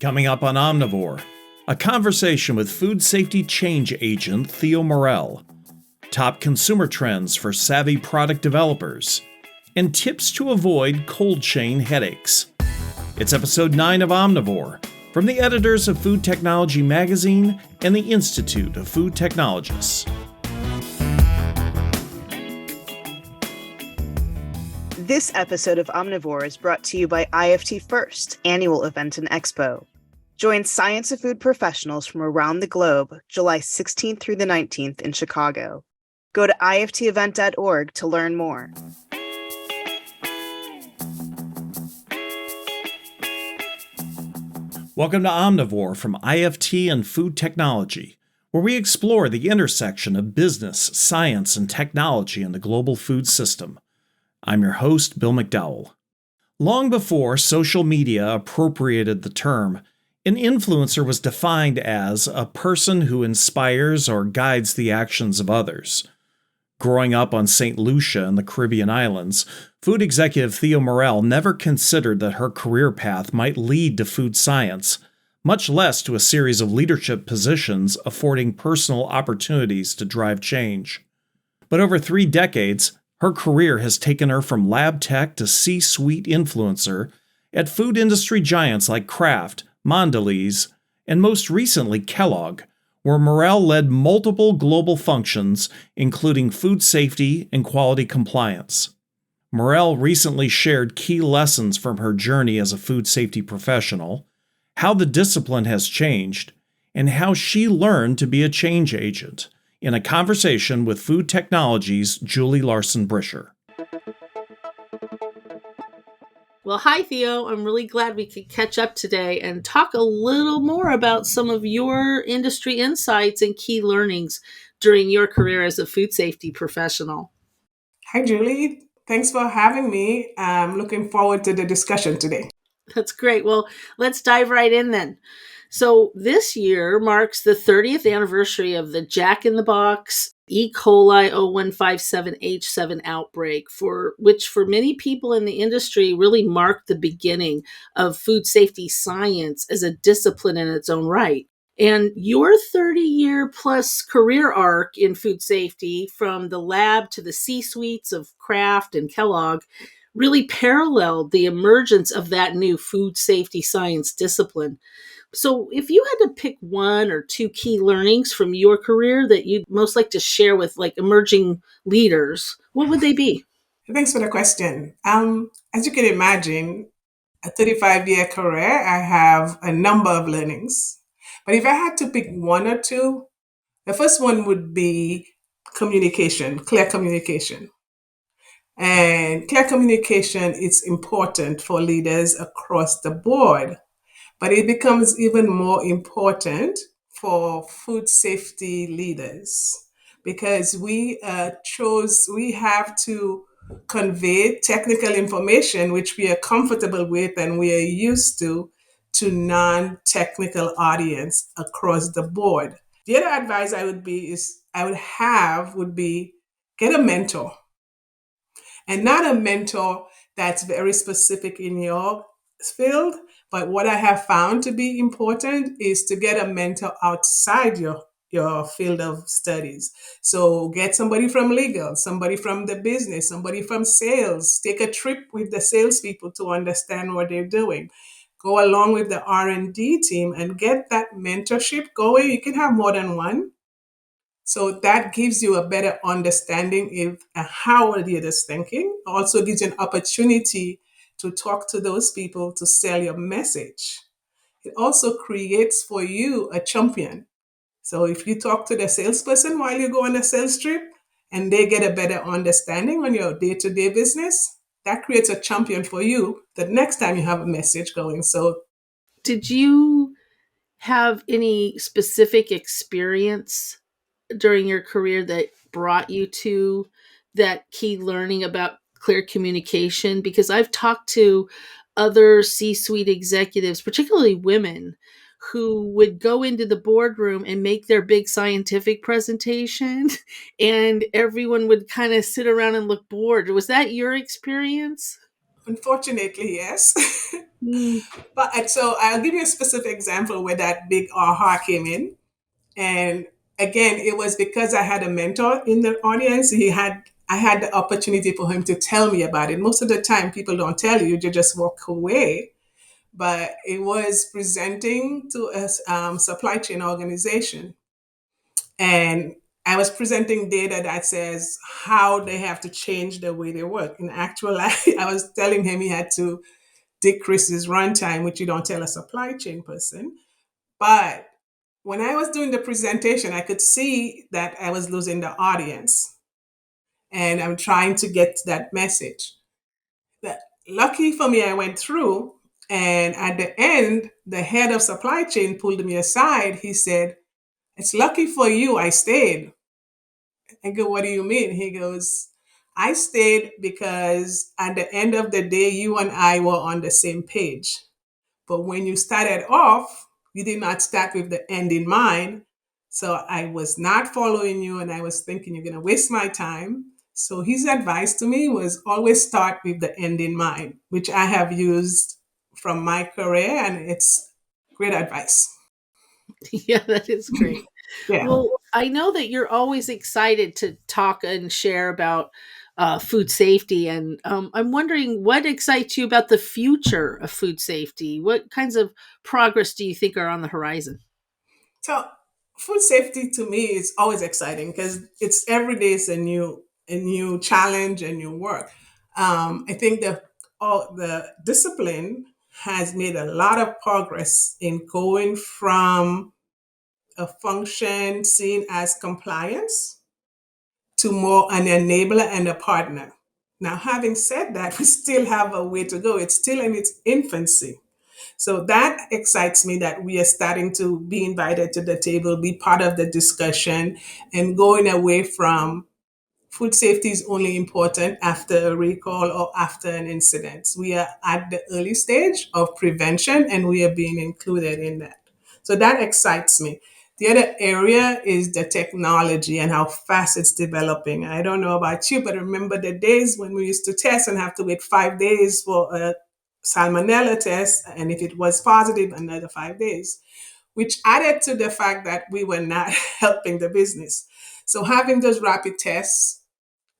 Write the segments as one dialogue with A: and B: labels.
A: Coming up on Omnivore, a conversation with food safety change agent Theo Morille, top consumer trends for savvy product developers, and tips to avoid cold chain headaches. It's episode 9 of Omnivore, from the editors of Food Technology Magazine and the Institute of Food Technologists.
B: This episode of Omnivore is brought to you by IFT First, annual event in Expo. Join science of food professionals from around the globe, July 16th through the 19th in Chicago. Go to iftevent.org to learn more.
A: Welcome to Omnivore from IFT and Food Technology, where we explore the intersection of business, science, and technology in the global food system. I'm your host, Bill McDowell. Long before social media appropriated the term, an influencer was defined as a person who inspires or guides the actions of others. Growing up on St. Lucia in the Caribbean islands, food executive Theo Morille never considered that her career path might lead to food science, much less to a series of leadership positions affording personal opportunities to drive change. But over 3 decades, her career has taken her from lab tech to C-suite influencer at food industry giants like Kraft, Mondelez, and most recently Kellogg, where Morille led multiple global functions, including food safety and quality compliance. Morille recently shared key lessons from her journey as a food safety professional, how the discipline has changed, and how she learned to be a change agent, in a conversation with Food Technology's Julie Larson-Brisher.
C: Well, hi, Theo. I'm really glad we could catch up today and talk a little more about some of your industry insights and key learnings during your career as a food safety professional.
D: Hi, Julie. Thanks for having me. I'm looking forward to the discussion today.
C: That's great. Well, let's dive right in then. So this year marks the 30th anniversary of the Jack in the Box E. coli 0157H7 outbreak, which for many people in the industry really marked the beginning of food safety science as a discipline in its own right. And your 30-year plus career arc in food safety, from the lab to the C-suites of Kraft and Kellogg, really paralleled the emergence of that new food safety science discipline. So if you had to pick 1 or 2 key learnings from your career that you'd most like to share with emerging leaders, what would they be?
D: Thanks for the question. As you can imagine, a 35-year career, I have a number of learnings. But if I had to pick 1 or 2, the first one would be communication, clear communication. And clear communication is important for leaders across the board. But it becomes even more important for food safety leaders because we have to convey technical information which we are comfortable with and we are used to non-technical audience across the board. The other advice would be get a mentor, and not a mentor that's very specific in your field. But what I have found to be important is to get a mentor outside your field of studies. So get somebody from legal, somebody from the business, somebody from sales. Take a trip with the salespeople to understand what they're doing. Go along with the R&D team and get that mentorship going. You can have more than one. So that gives you a better understanding of how the others thinking. Also gives you an opportunity to talk to those people to sell your message. It also creates for you a champion. So if you talk to the salesperson while you go on a sales trip and they get a better understanding on your day-to-day business, that creates a champion for you the next time you have a message going. So,
C: did you have any specific experience during your career that brought you to that key learning about clear communication? Because I've talked to other C-suite executives, particularly women, who would go into the boardroom and make their big scientific presentation, and everyone would kind of sit around and look bored. Was that your experience?
D: Unfortunately, yes.
C: Mm.
D: But so I'll give you a specific example where that big aha came in. And again, it was because I had a mentor in the audience. I had the opportunity for him to tell me about it. Most of the time, people don't tell you; you just walk away. But it was presenting to a supply chain organization, and I was presenting data that says how they have to change the way they work. In actual, I was telling him he had to decrease his runtime, which you don't tell a supply chain person. But when I was doing the presentation, I could see that I was losing the audience, and I'm trying to get that message. But lucky for me, I went through, and at the end, the head of supply chain pulled me aside. He said, "It's lucky for you I stayed." I go, "What do you mean?" He goes, "I stayed because at the end of the day, you and I were on the same page. But when you started off, you did not start with the end in mind. So I was not following you and I was thinking you're going to waste my time." So his advice to me was always start with the end in mind, which I have used from my career, and it's great advice.
C: Yeah, that is great.
D: Yeah.
C: Well, I know that you're always excited to talk and share about food safety, and I'm wondering what excites you about the future of food safety. What kinds of progress do you think are on the horizon?
D: So food safety to me is always exciting because it's every day is a new challenge, a new work. I think the all the discipline has made a lot of progress in going from a function seen as compliance to more an enabler and a partner. Now, having said that, we still have a way to go. It's still in its infancy. So that excites me that we are starting to be invited to the table, be part of the discussion, and going away from food safety is only important after a recall or after an incident. We are at the early stage of prevention and we are being included in that. So that excites me. The other area is the technology and how fast it's developing. I don't know about you, but remember the days when we used to test and have to wait 5 days for a salmonella test, and if it was positive, another 5 days, which added to the fact that we were not helping the business. So having those rapid tests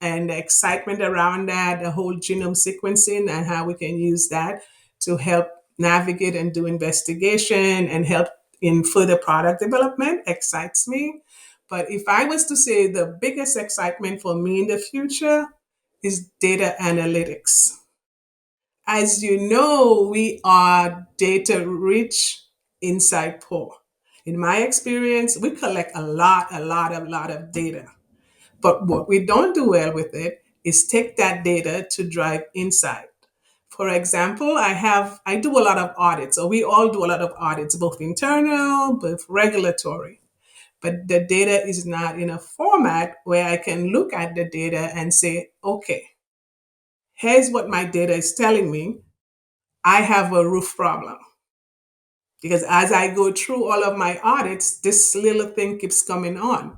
D: and the excitement around that, the whole genome sequencing and how we can use that to help navigate and do investigation and help in further product development excites me. But if I was to say the biggest excitement for me in the future is data analytics. As you know, we are data rich, insight poor. In my experience, we collect a lot of data. But what we don't do well with it is take that data to drive insight. For example, I do a lot of audits, or we all do a lot of audits, both internal, both regulatory. But the data is not in a format where I can look at the data and say, okay, here's what my data is telling me. I have a roof problem. Because as I go through all of my audits, this little thing keeps coming on,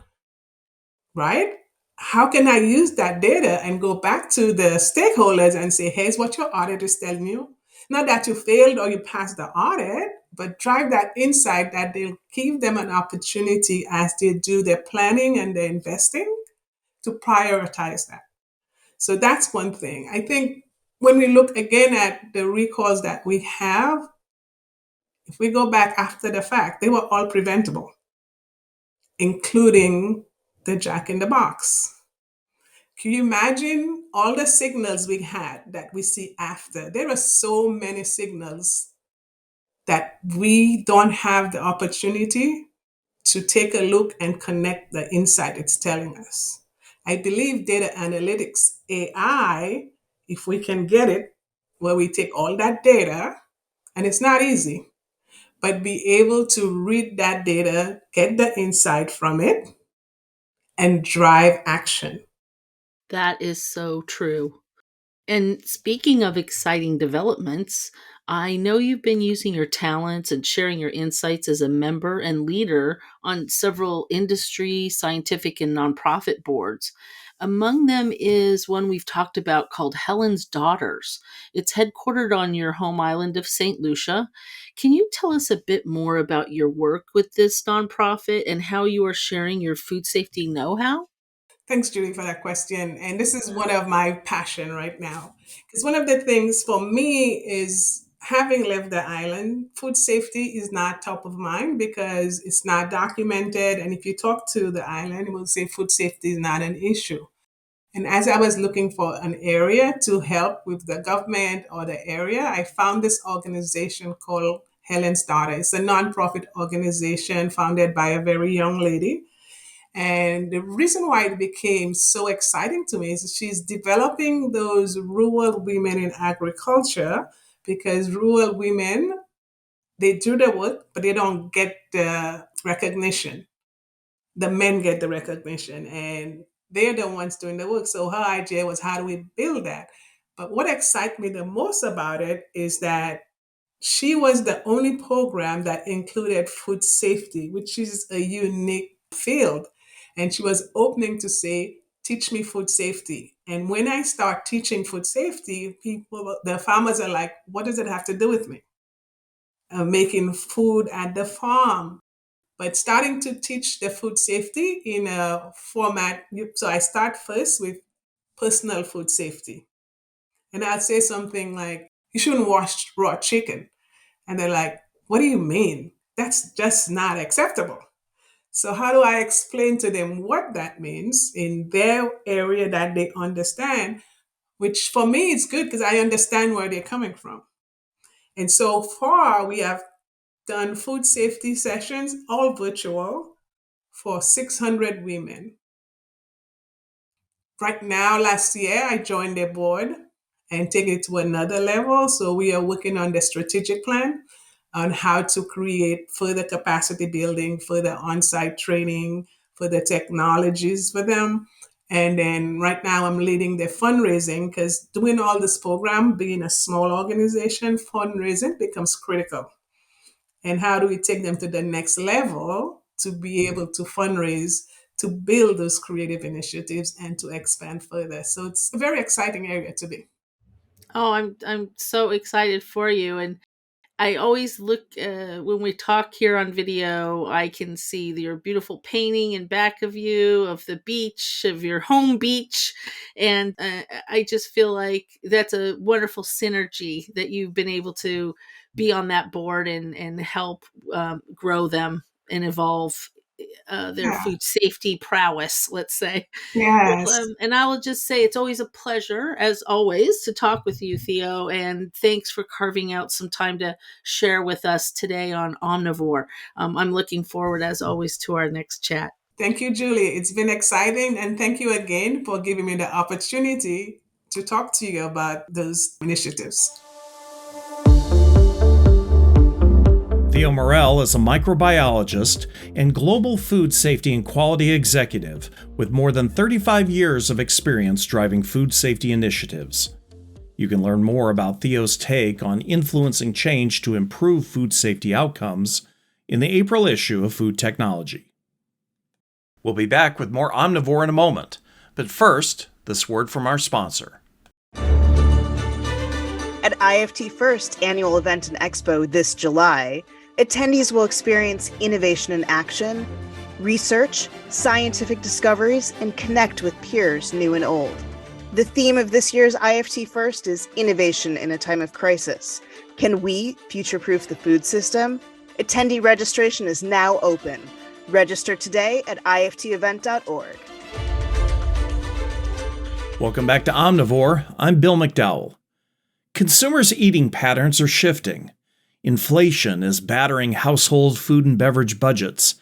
D: right? How can I use that data and go back to the stakeholders and say, here's what your audit is telling you? Not that you failed or you passed the audit, but drive that insight that they'll give them an opportunity as they do their planning and their investing to prioritize that. So that's one thing. I think when we look again at the recalls that we have, if we go back after the fact, they were all preventable, including the Jack in the Box. Can you imagine all the signals we had that we see after? There are so many signals that we don't have the opportunity to take a look and connect the insight it's telling us. I believe data analytics, AI, if we can get it, where we take all that data, and it's not easy, but be able to read that data, get the insight from it, and drive action.
C: That is so true. And speaking of exciting developments, I know you've been using your talents and sharing your insights as a member and leader on several industry, scientific, and nonprofit boards. Among them is one we've talked about called Helen's Daughters. It's headquartered on your home island of St. Lucia. Can you tell us a bit more about your work with this nonprofit and how you are sharing your food safety know-how?
D: Thanks, Julie, for that question. And this is one of my passion right now. Because one of the things for me is having left the island, food safety is not top of mind because it's not documented. And if you talk to the island, it will say food safety is not an issue. And as I was looking for an area to help with the government or the area, I found this organization called Helen's Daughter. It's a nonprofit organization founded by a very young lady. And the reason why it became so exciting to me is she's developing those rural women in agriculture because rural women, they do the work, but they don't get the recognition. The men get the recognition and they're the ones doing the work. So her idea was, how do we build that? But what excites me the most about it is that she was the only program that included food safety, which is a unique field. And she was opening to say, teach me food safety. And when I start teaching food safety, people, the farmers are like, what does it have to do with me? Making food at the farm. But starting to teach the food safety in a format. So I start first with personal food safety. And I'll say something like, you shouldn't wash raw chicken. And they're like, what do you mean? That's just not acceptable. So how do I explain to them what that means in their area that they understand, which for me is good because I understand where they're coming from. And so far, we have done food safety sessions, all virtual, for 600 women. Right now, last year, I joined their board and take it to another level. So we are working on the strategic plan on how to create further capacity building, further on-site training, further technologies for them. And then right now I'm leading the fundraising because doing all this program, being a small organization, fundraising becomes critical. And how do we take them to the next level to be able to fundraise, to build those creative initiatives and to expand further? So it's a very exciting area to be.
C: Oh, I'm so excited for you. And I always look when we talk here on video, I can see your beautiful painting in back of you of the beach, of your home beach. And I just feel like that's a wonderful synergy that you've been able to be on that board and help grow them and evolve their
D: Yeah.
C: food safety prowess, let's say. Well,
D: Yes.
C: and I will just say it's always a pleasure, as always, to talk with you, Theo. And thanks for carving out some time to share with us today on Omnivore. I'm looking forward, as always, to our next chat.
D: Thank you, Julie. It's been exciting. And thank you again for giving me the opportunity to talk to you about those initiatives.
A: Theo Morille is a microbiologist and global food safety and quality executive with more than 35 years of experience driving food safety initiatives. You can learn more about Theo's take on influencing change to improve food safety outcomes in the April issue of Food Technology. We'll be back with more Omnivore in a moment, but first, this word from our sponsor.
B: At IFT First annual event and expo this July, attendees will experience innovation in action, research, scientific discoveries, and connect with peers new and old. The theme of this year's IFT First is innovation in a time of crisis. Can we future-proof the food system? Attendee registration is now open. Register today at iftevent.org.
A: Welcome back to Omnivore. I'm Bill McDowell. Consumers' eating patterns are shifting. Inflation is battering household food and beverage budgets,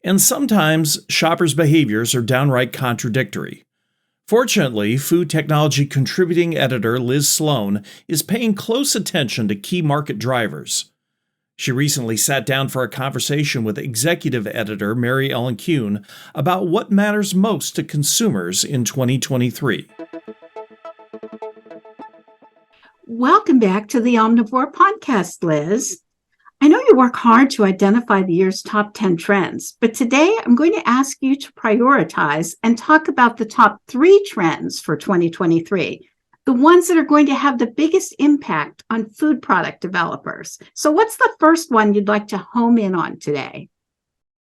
A: and sometimes shoppers' behaviors are downright contradictory. Fortunately, food technology contributing editor Liz Sloan is paying close attention to key market drivers. She recently sat down for a conversation with executive editor Mary Ellen Kuhn about what matters most to consumers in 2023.
E: Welcome back to the Omnivore podcast, Liz. I know you work hard to identify the year's top 10 trends, but today I'm going to ask you to prioritize and talk about the top 3 trends for 2023, the ones that are going to have the biggest impact on food product developers. So what's the first one you'd like to home in on today?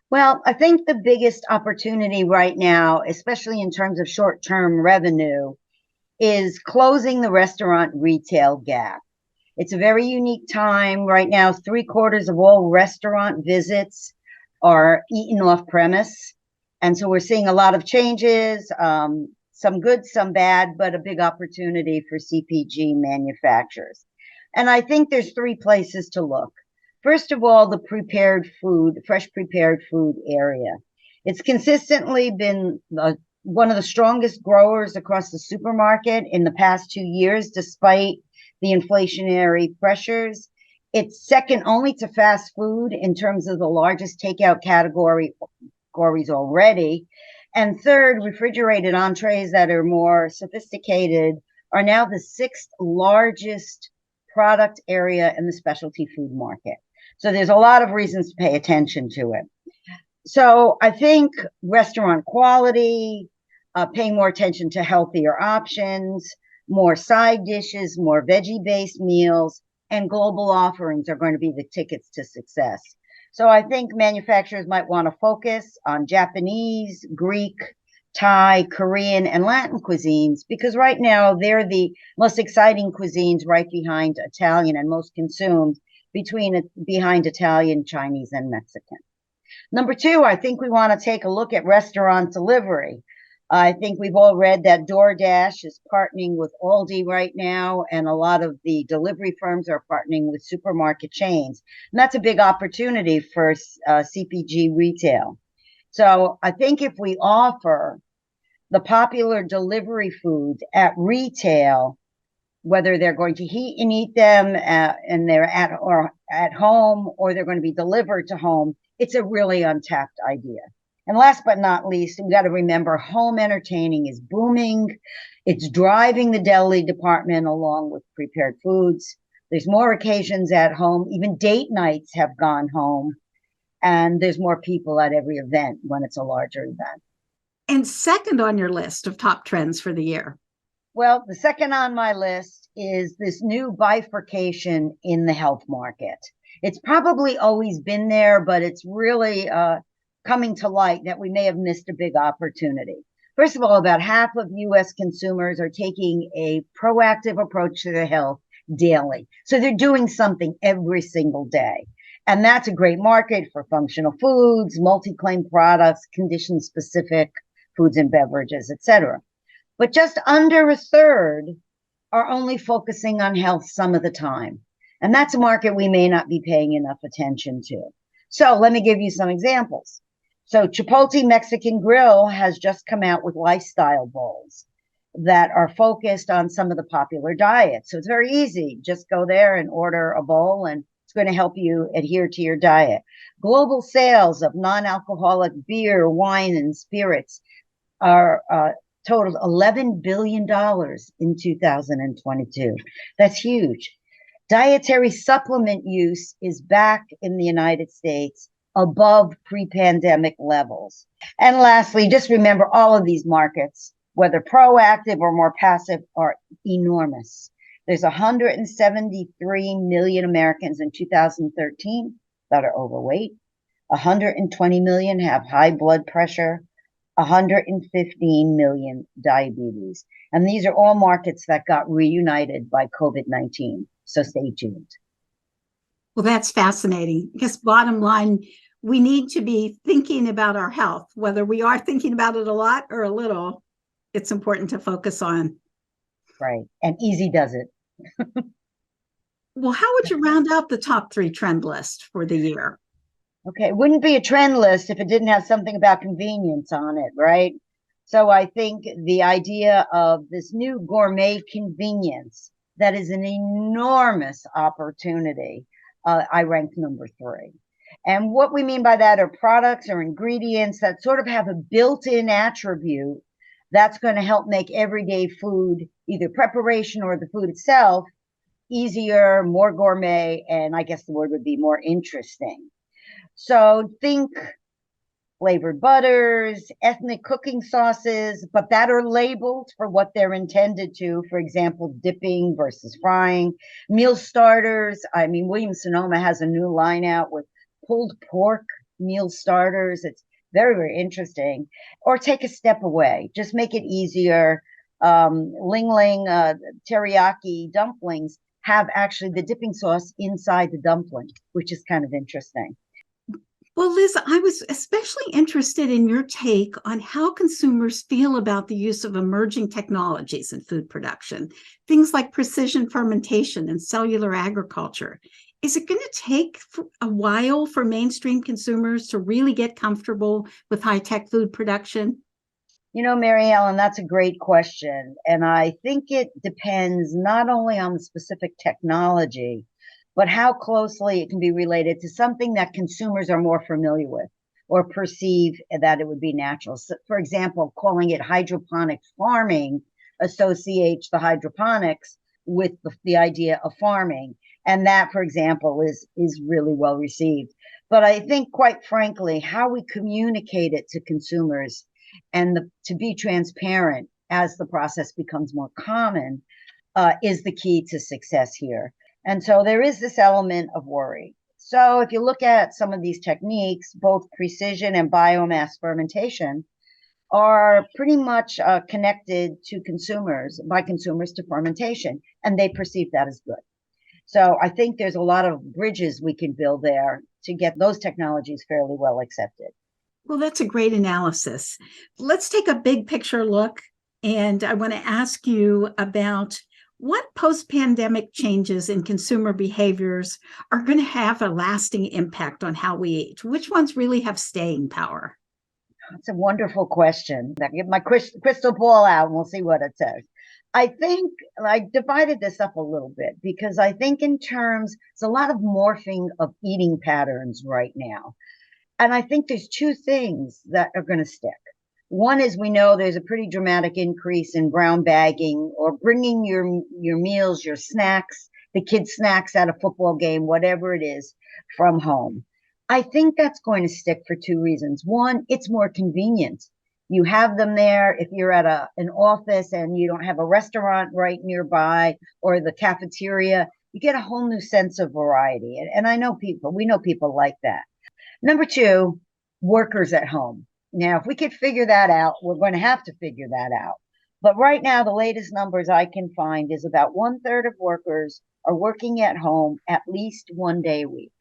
F: Well, I think the biggest opportunity right now, especially in terms of short-term revenue, is closing the restaurant retail gap. It's a very unique time right now. 3/4 of all restaurant visits are eaten off premise. And so we're seeing a lot of changes, some good, some bad, but a big opportunity for CPG manufacturers. And I think there's 3 places to look. First of all, the prepared food, fresh prepared food area. It's consistently been one of the strongest growers across the supermarket in the past 2 years, despite the inflationary pressures. It's second only to fast food in terms of the largest takeout categories already. And third, refrigerated entrees that are more sophisticated are now the 6th largest product area in the specialty food market. So there's a lot of reasons to pay attention to it. So I think restaurant quality, paying more attention to healthier options, more side dishes, more veggie-based meals, and global offerings are going to be the tickets to success. So I think manufacturers might want to focus on Japanese, Greek, Thai, Korean, and Latin cuisines, because right now they're the most exciting cuisines right behind Italian and most consumed behind Italian, Chinese, and Mexican. Number 2, I think we want to take a look at restaurant delivery. I think we've all read that DoorDash is partnering with Aldi right now, and a lot of the delivery firms are partnering with supermarket chains. And that's a big opportunity for CPG retail. So I think if we offer the popular delivery foods at retail, whether they're going to heat and eat them and they're at home, or they're going to be delivered to home, it's a really untapped idea. And last but not least, we got to remember home entertaining is booming. It's driving the deli department along with prepared foods. There's more occasions at home. Even date nights have gone home. And there's more people at every event when it's a larger event.
E: And second on your list of top trends for the year?
F: Well, the second on my list is this new bifurcation in the health market. It's probably always been there, but it's really coming to light that we may have missed a big opportunity. First of all, about half of U.S. consumers are taking a proactive approach to their health daily. So they're doing something every single day. And that's a great market for functional foods, multi-claim products, condition-specific foods and beverages, etc. But just under a third are only focusing on health some of the time. And that's a market we may not be paying enough attention to. So let me give you some examples. So Chipotle Mexican Grill has just come out with lifestyle bowls that are focused on some of the popular diets. So it's very easy. Just go there and order a bowl, and it's going to help you adhere to your diet. Global sales of non-alcoholic beer, wine, and spirits are totaled $11 billion in 2022. That's huge. Dietary supplement use is back in the United States above pre-pandemic levels. And lastly, just remember all of these markets, whether proactive or more passive, are enormous. There's 173 million Americans in 2013 that are overweight. 120 million have high blood pressure. 115 million diabetes. And these are all markets that got reunited by COVID-19. So stay tuned.
E: Well, that's fascinating, because bottom line, we need to be thinking about our health, whether we are thinking about it a lot or a little. It's important to focus on.
F: Right. And easy does it.
E: Well, how would you round out the top 3 trend list for the year?
F: Okay, it wouldn't be a trend list if it didn't have something about convenience on it, right? So I think the idea of this new gourmet convenience, that is an enormous opportunity, I rank number 3. And what we mean by that are products or ingredients that sort of have a built-in attribute that's going to help make everyday food, either preparation or the food itself, easier, more gourmet, and I guess the word would be more interesting. So think flavored butters, ethnic cooking sauces, but that are labeled for what they're intended to. For example, dipping versus frying. Meal starters. I mean, Williams-Sonoma has a new line out with pulled pork meal starters. It's very, very interesting. Or take a step away. Just make it easier. Ling Ling teriyaki dumplings have actually the dipping sauce inside the dumpling, which is kind of interesting.
E: Well, Liz, I was especially interested in your take on how consumers feel about the use of emerging technologies in food production, things like precision fermentation and cellular agriculture. Is it going to take a while for mainstream consumers to really get comfortable with high-tech food production?
F: You know, Mary Ellen, that's a great question. And I think it depends not only on the specific technology, but how closely it can be related to something that consumers are more familiar with or perceive that it would be natural. So, for example, calling it hydroponic farming associates the hydroponics with the idea of farming. And that, for example, is really well received. But I think, quite frankly, how we communicate it to consumers and to be transparent as the process becomes more common is the key to success here. And so there is this element of worry. So if you look at some of these techniques, both precision and biomass fermentation are pretty much connected to consumers, by consumers to fermentation, and they perceive that as good. So I think there's a lot of bridges we can build there to get those technologies fairly well accepted.
E: Well, that's a great analysis. Let's take a big picture look. And I want to ask you about what post-pandemic changes in consumer behaviors are going to have a lasting impact on how we eat? Which ones really have staying power?
F: That's a wonderful question. I get my crystal ball out and we'll see what it says. I think I divided this up a little bit because I think in terms, there's a lot of morphing of eating patterns right now. And I think there's two things that are going to stick. One is we know there's a pretty dramatic increase in brown bagging or bringing your meals, your snacks, the kids' snacks at a football game, whatever it is, from home. I think that's going to stick for two reasons. One, it's more convenient. You have them there if you're at an office and you don't have a restaurant right nearby or the cafeteria. You get a whole new sense of variety. And we know people like that. Number two, workers at home. Now, if we could figure that out, we're going to have to figure that out. But right now, the latest numbers I can find is about 1/3 of workers are working at home at least 1 day a week.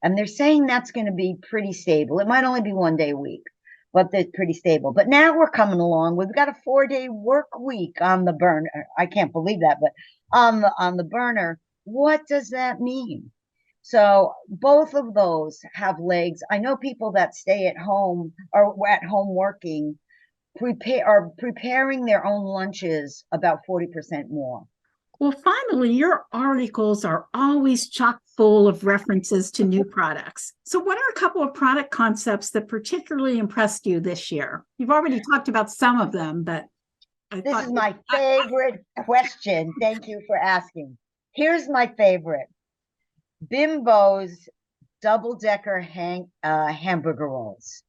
F: And they're saying that's going to be pretty stable. It might only be 1 day a week, but they're pretty stable. But now we're coming along. We've got a 4-day work week on the burner. I can't believe that, but on the burner. What does that mean? So both of those have legs. I know people that stay at home or at home working are preparing their own lunches about 40% more.
E: Well, finally, your articles are always chock full of references to new products. So what are a couple of product concepts that particularly impressed you this year? You've already talked about some of them, but
F: this is my favorite question. Thank you for asking. Here's my favorite. Bimbo's double-decker hamburger rolls.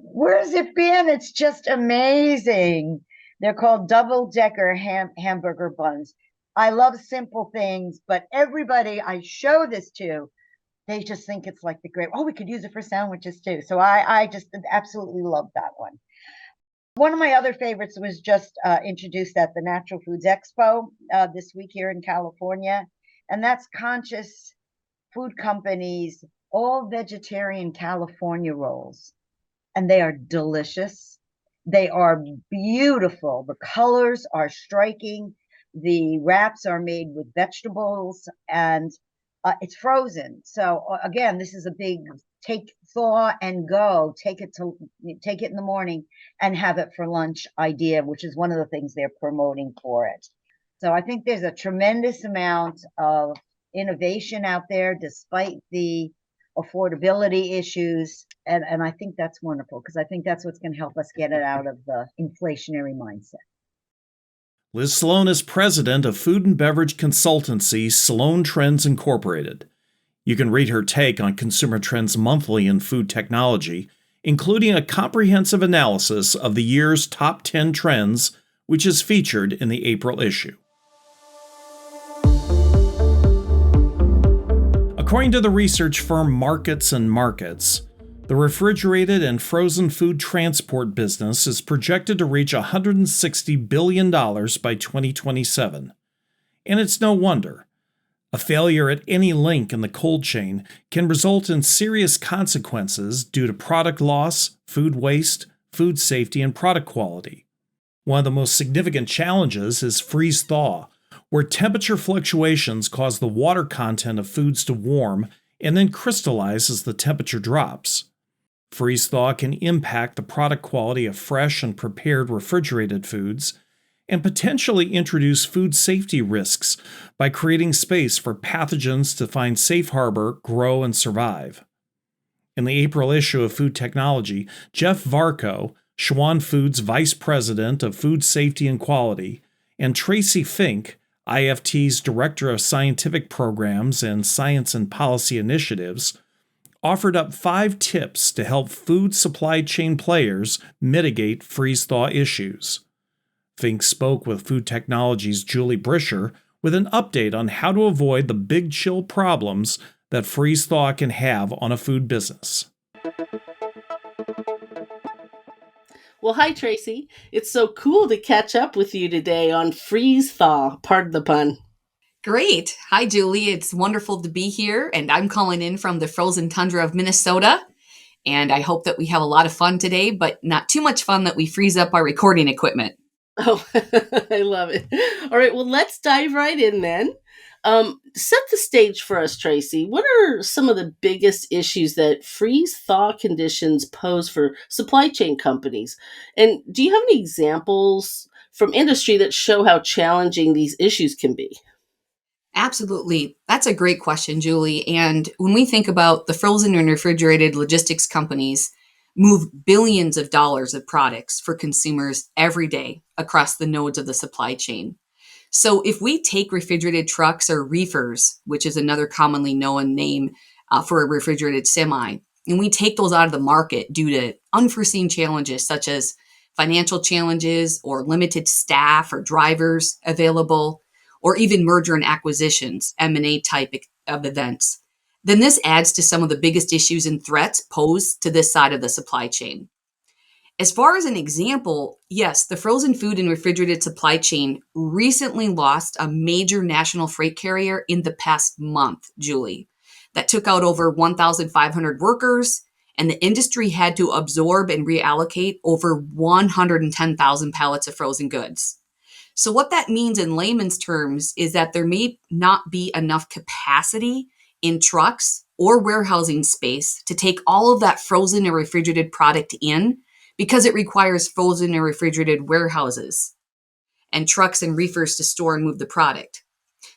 F: Where's it been? It's just amazing. They're called double-decker hamburger buns. I love simple things, but everybody I show this to, they just think it's like the great. Oh, we could use it for sandwiches too. So I just absolutely love that one. One of my other favorites was just introduced at the Natural Foods Expo this week here in California. And that's Conscious Food Company's all vegetarian California rolls. And they are delicious. They are beautiful. The colors are striking. The wraps are made with vegetables and it's frozen. So again, this is a big thaw and go. Take it in the morning and have it for lunch idea, which is one of the things they're promoting for it. So I think there's a tremendous amount of innovation out there, despite the affordability issues. And I think that's wonderful because I think that's what's going to help us get it out of the inflationary mindset.
A: Liz Sloan is president of food and beverage consultancy Sloan Trends Incorporated. You can read her take on consumer trends monthly in food technology, including a comprehensive analysis of the year's top 10 trends, which is featured in the April issue. According to the research firm Markets and Markets, the refrigerated and frozen food transport business is projected to reach $160 billion by 2027. And it's no wonder. A failure at any link in the cold chain can result in serious consequences due to product loss, food waste, food safety, and product quality. One of the most significant challenges is freeze-thaw, where temperature fluctuations cause the water content of foods to warm and then crystallize as the temperature drops. Freeze-thaw can impact the product quality of fresh and prepared refrigerated foods and potentially introduce food safety risks by creating space for pathogens to find safe harbor, grow, and survive. In the April issue of Food Technology, Jeff Varco, Schwan Foods Vice President of Food Safety and Quality, and Tracy Fink, IFT's Director of Scientific Programs and Science and Policy Initiatives, offered up 5 tips to help food supply chain players mitigate freeze-thaw issues. Fink spoke with Food Technology's Julie Brisher with an update on how to avoid the big chill problems that freeze-thaw can have on a food business.
C: Well, hi, Tracy. It's so cool to catch up with you today on freeze-thaw, pardon the pun.
G: Great. Hi, Julie. It's wonderful to be here, and I'm calling in from the frozen tundra of Minnesota, and I hope that we have a lot of fun today, but not too much fun that we freeze up our recording equipment.
C: Oh, I love it. All right, well, let's dive right in then. Set the stage for us, Tracy. What are some of the biggest issues that freeze-thaw conditions pose for supply chain companies? And do you have any examples from industry that show how challenging these issues can be?
G: Absolutely. That's a great question, Julie. And when we think about the frozen and refrigerated logistics companies move billions of dollars of products for consumers every day across the nodes of the supply chain. So if we take refrigerated trucks or reefers, which is another commonly known name for a refrigerated semi, and we take those out of the market due to unforeseen challenges such as financial challenges or limited staff or drivers available, or even merger and acquisitions, M&A type of events, then this adds to some of the biggest issues and threats posed to this side of the supply chain. As far as an example, yes, the frozen food and refrigerated supply chain recently lost a major national freight carrier in the past month, Julie, that took out over 1,500 workers, and the industry had to absorb and reallocate over 110,000 pallets of frozen goods. So what that means in layman's terms is that there may not be enough capacity in trucks or warehousing space to take all of that frozen and refrigerated product in because it requires frozen and refrigerated warehouses and trucks and reefers to store and move the product.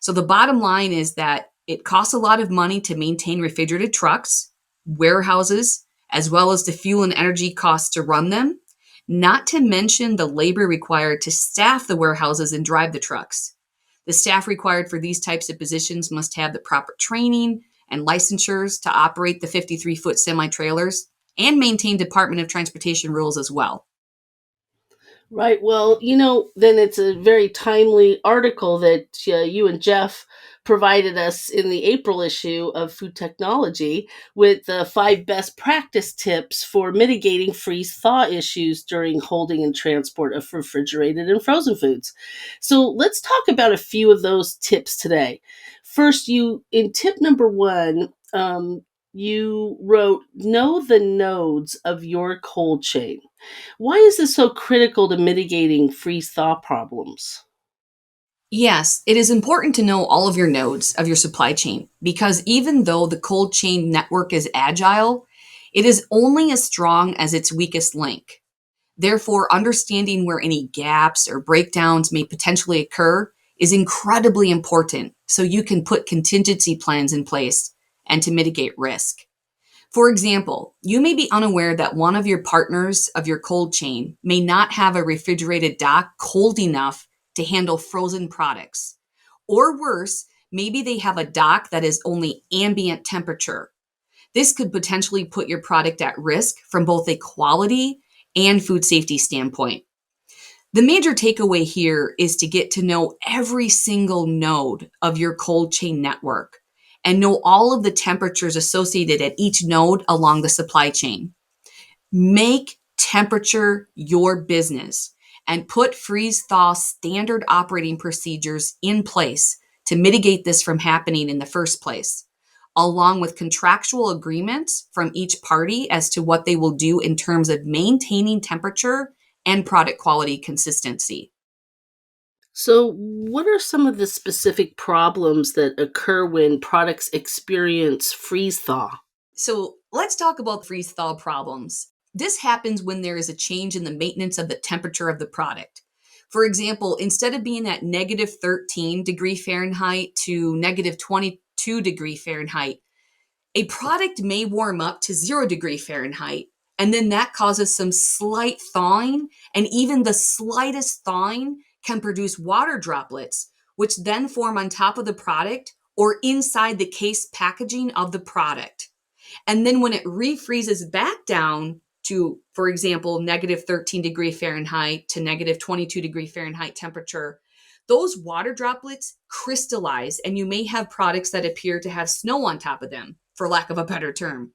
G: So the bottom line is that it costs a lot of money to maintain refrigerated trucks, warehouses, as well as the fuel and energy costs to run them, not to mention the labor required to staff the warehouses and drive the trucks. The staff required for these types of positions must have the proper training and licensures to operate the 53-foot semi-trailers and maintain Department of Transportation rules as well.
C: Right. Well, then it's a very timely article that you and Jeff provided us in the April issue of Food Technology with the 5 best practice tips for mitigating freeze-thaw issues during holding and transport of refrigerated and frozen foods. So let's talk about a few of those tips today. First, in tip number 1, you wrote, know the nodes of your cold chain. Why is this so critical to mitigating freeze-thaw problems?
G: Yes, it is important to know all of your nodes of your supply chain because even though the cold chain network is agile, it is only as strong as its weakest link. Therefore, understanding where any gaps or breakdowns may potentially occur is incredibly important so you can put contingency plans in place and to mitigate risk. For example, you may be unaware that one of your partners of your cold chain may not have a refrigerated dock cold enough to handle frozen products. Or worse, maybe they have a dock that is only ambient temperature. This could potentially put your product at risk from both a quality and food safety standpoint. The major takeaway here is to get to know every single node of your cold chain network and know all of the temperatures associated at each node along the supply chain. Make temperature your business and put freeze-thaw standard operating procedures in place to mitigate this from happening in the first place, along with contractual agreements from each party as to what they will do in terms of maintaining temperature and product quality consistency.
C: So, what are some of the specific problems that occur when products experience freeze thaw?
G: So, let's talk about freeze thaw problems. This happens when there is a change in the maintenance of the temperature of the product. For example, instead of being at negative 13 degree Fahrenheit to negative 22 degree Fahrenheit, a product may warm up to 0 degree Fahrenheit, and then that causes some slight thawing, and even the slightest thawing can produce water droplets, which then form on top of the product or inside the case packaging of the product. And then when it refreezes back down to, for example, negative 13 degree Fahrenheit to negative 22 degree Fahrenheit temperature, those water droplets crystallize, and you may have products that appear to have snow on top of them, for lack of a better term.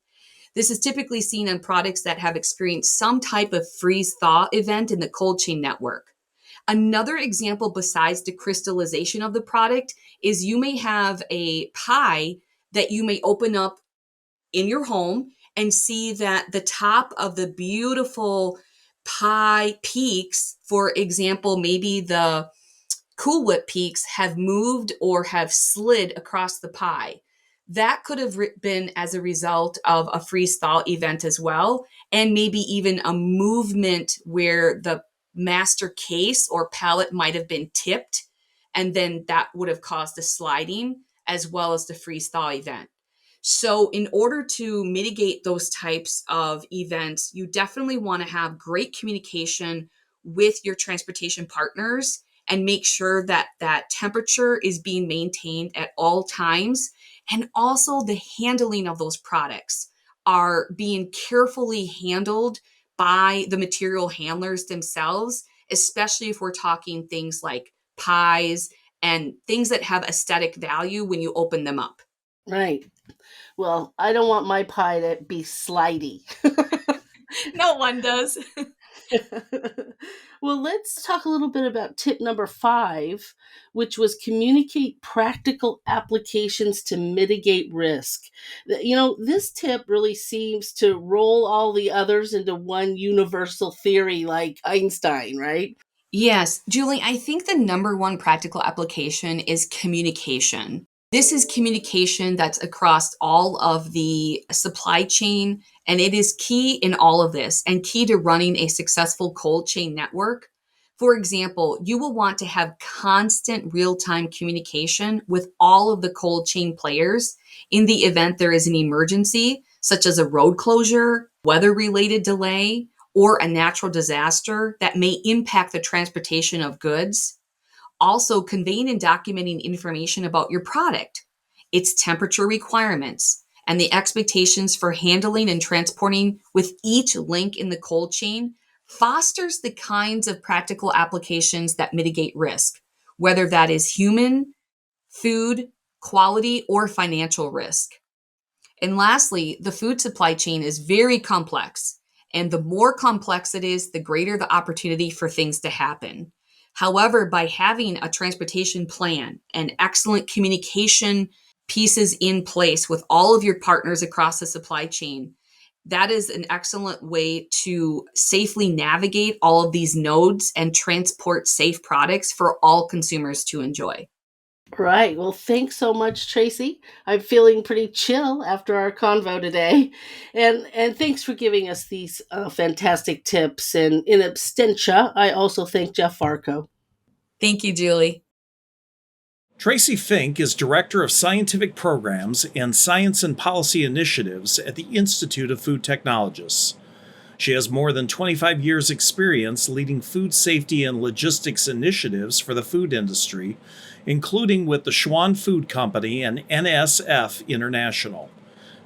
G: This is typically seen on products that have experienced some type of freeze-thaw event in the cold chain network. Another example besides the crystallization of the product is you may have a pie that you may open up in your home and see that the top of the beautiful pie peaks, for example, maybe the Cool Whip peaks have moved or have slid across the pie. That could have been as a result of a freeze-thaw event as well, and maybe even a movement where the master case or pallet might have been tipped, and then that would have caused the sliding as well as the freeze-thaw event. So in order to mitigate those types of events, you definitely want to have great communication with your transportation partners and make sure that that temperature is being maintained at all times. And also the handling of those products are being carefully handled by the material handlers themselves, especially if we're talking things like pies and things that have aesthetic value when you open them up.
C: Right. Well, I don't want my pie to be slidey.
G: No one does.
C: Well, let's talk a little bit about tip number 5, which was communicate practical applications to mitigate risk. This tip really seems to roll all the others into one universal theory like Einstein, right?
G: Yes, Julie, I think the number one practical application is communication. This is communication that's across all of the supply chain, and it is key in all of this and key to running a successful cold chain network. For example, you will want to have constant real-time communication with all of the cold chain players in the event there is an emergency, such as a road closure, weather-related delay, or a natural disaster that may impact the transportation of goods. Also, conveying and documenting information about your product, its temperature requirements, and the expectations for handling and transporting with each link in the cold chain fosters the kinds of practical applications that mitigate risk, whether that is human, food, quality, or financial risk. And lastly, the food supply chain is very complex. And the more complex it is, the greater the opportunity for things to happen. However, by having a transportation plan and excellent communication pieces in place with all of your partners across the supply chain, that is an excellent way to safely navigate all of these nodes and transport safe products for all consumers to enjoy.
C: Right. Well, thanks so much, Tracy. I'm feeling pretty chill after our convo today. And thanks for giving us these fantastic tips. And in absentia, I also thank Jeff Farco.
G: Thank you, Julie.
A: Tracy Fink is Director of Scientific Programs and Science and Policy Initiatives at the Institute of Food Technologists. She has more than 25 years' experience leading food safety and logistics initiatives for the food industry, including with the Schwann Food Company and NSF International.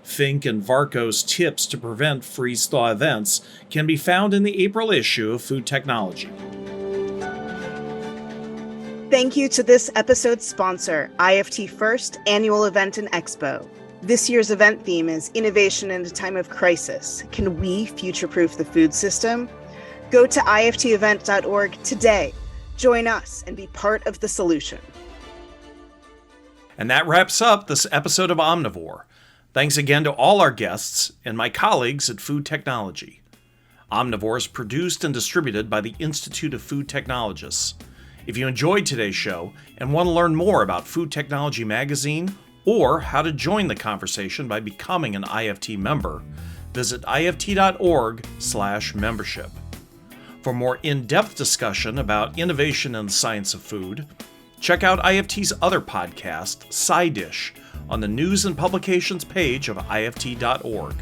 A: Fink and Varco's tips to prevent freeze-thaw events can be found in the April issue of Food Technology.
B: Thank you to this episode's sponsor, IFT First Annual Event and Expo. This year's event theme is Innovation in a Time of Crisis. Can we future-proof the food system? Go to iftevent.org today. Join us and be part of the solution.
A: And that wraps up this episode of Omnivore. Thanks again to all our guests and my colleagues at Food Technology. Omnivore is produced and distributed by the Institute of Food Technologists. If you enjoyed today's show and want to learn more about Food Technology Magazine or how to join the conversation by becoming an IFT member, visit ift.org/membership. For more in-depth discussion about innovation in the science of food, check out IFT's other podcast, Side Dish, on the News and Publications page of ift.org.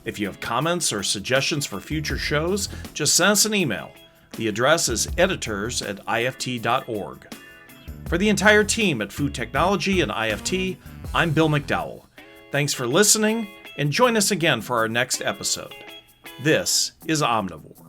A: If you have comments or suggestions for future shows, just send us an email. The address is editors@ift.org. For the entire team at Food Technology and IFT, I'm Bill McDowell. Thanks for listening, and join us again for our next episode. This is Omnivore.